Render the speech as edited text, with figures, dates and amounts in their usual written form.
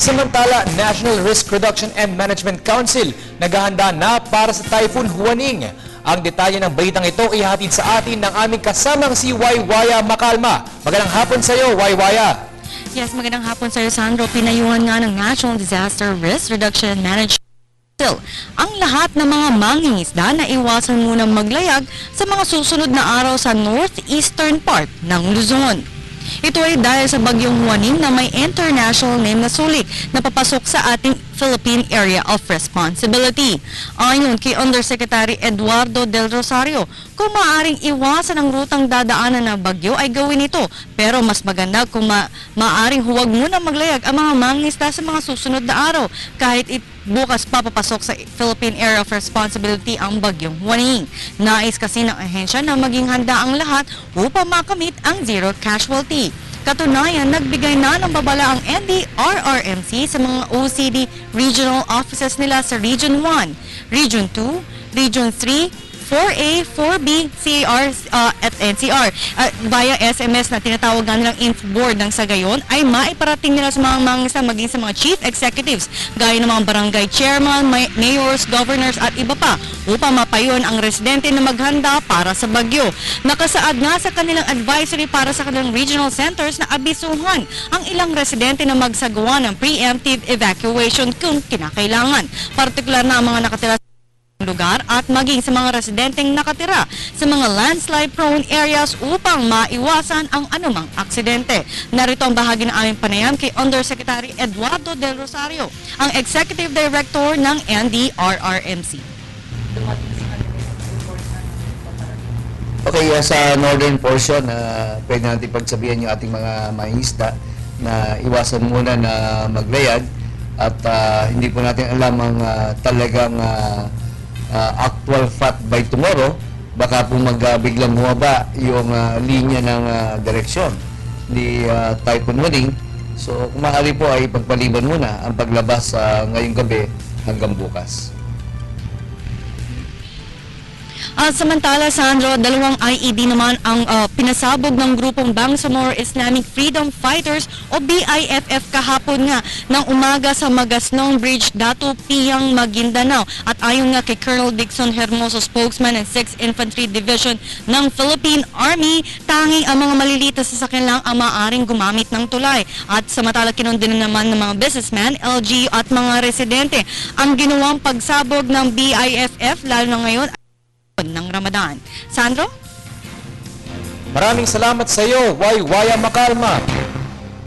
Samantala, National Risk Reduction and Management Council naghahanda na para sa Typhoon Huaning. Ang detalye ng balitang ito ay hatid sa atin ng aming kasamang si Waywaya Makalma. Magandang hapon sa iyo, Waywaya. Yes, magandang hapon sa iyo, Sandro. Pinayuhan nga ng National Disaster Risk Reduction and Management Council ang lahat ng mga mangingisda na iwasan munang maglayag sa mga susunod na araw sa northeastern part ng Luzon. Ito ay dahil sa bagyong Huaning na may international name na sulik na papasok sa ating Philippine Area of Responsibility. Ayon kay Undersecretary Eduardo Del Rosario, kung maaaring iwasan ang rutang dadaanan ng bagyo ay gawin ito. Pero mas maganda kung maaaring huwag muna maglayag ang mga mangingisda sa mga susunod na araw kahit bukas papapasok sa Philippine Area of Responsibility ang bagyong Huaning. Nais kasi ng ahensya na maging handa ang lahat upang makamit ang zero casualty. Katunayan, nagbigay na ng babala ang NDRRMC sa mga OCD regional offices nila sa Region 1, Region 2, Region 3, 4A, 4B, CAR at NCR. Via SMS na tinatawag nga nilang info board ng sa gayon ay maiparating nila sa mga mangingisda maging sa mga chief executives gaya ng mga barangay chairman, mayors, governors at iba pa upang mapayon ang residente na maghanda para sa bagyo. Nakasaad nga sa kanilang advisory para sa kanilang regional centers na abisuhan ang ilang residente na magsagawa ng preemptive evacuation kung kinakailangan. Partikular na ang mga nakatira lugar at maging sa mga residenteng nakatira sa mga landslide-prone areas upang maiwasan ang anumang aksidente. Narito ang bahagi ng aming panayam kay Undersecretary Eduardo Del Rosario, ang Executive Director ng NDRRMC. Okay, sa northern portion, pwede natin pagsabihan yung ating mga mangingisda na iwasan muna na maglayag at hindi po natin alam ang talagang actual fact by tomorrow, baka po biglang bumaba yung linya ng direksyon ni Typhoon Huaning. So kung maaari po ay pagpaliban muna ang paglabas ngayong gabi hanggang bukas. Samantala, Sandro, dalawang IED naman ang pinasabog ng grupong Bangsamoro Islamic Freedom Fighters o BIFF kahapon nga ng umaga sa Magasnong Bridge, Datu Piang, Maguindanao. At ayon nga kay Colonel Dixon Hermoso, spokesman ng 6th Infantry Division ng Philippine Army, tanging ang mga maliliit na sasakyan lang ang maaaring gumamit ng tulay. At samantala, kinondena naman ng mga businessmen, LGU at mga residente ang ginawang pagsabog ng BIFF lalo na ngayon ng Ramadan. Sandro? Maraming salamat sa iyo, Waywaya Makalma.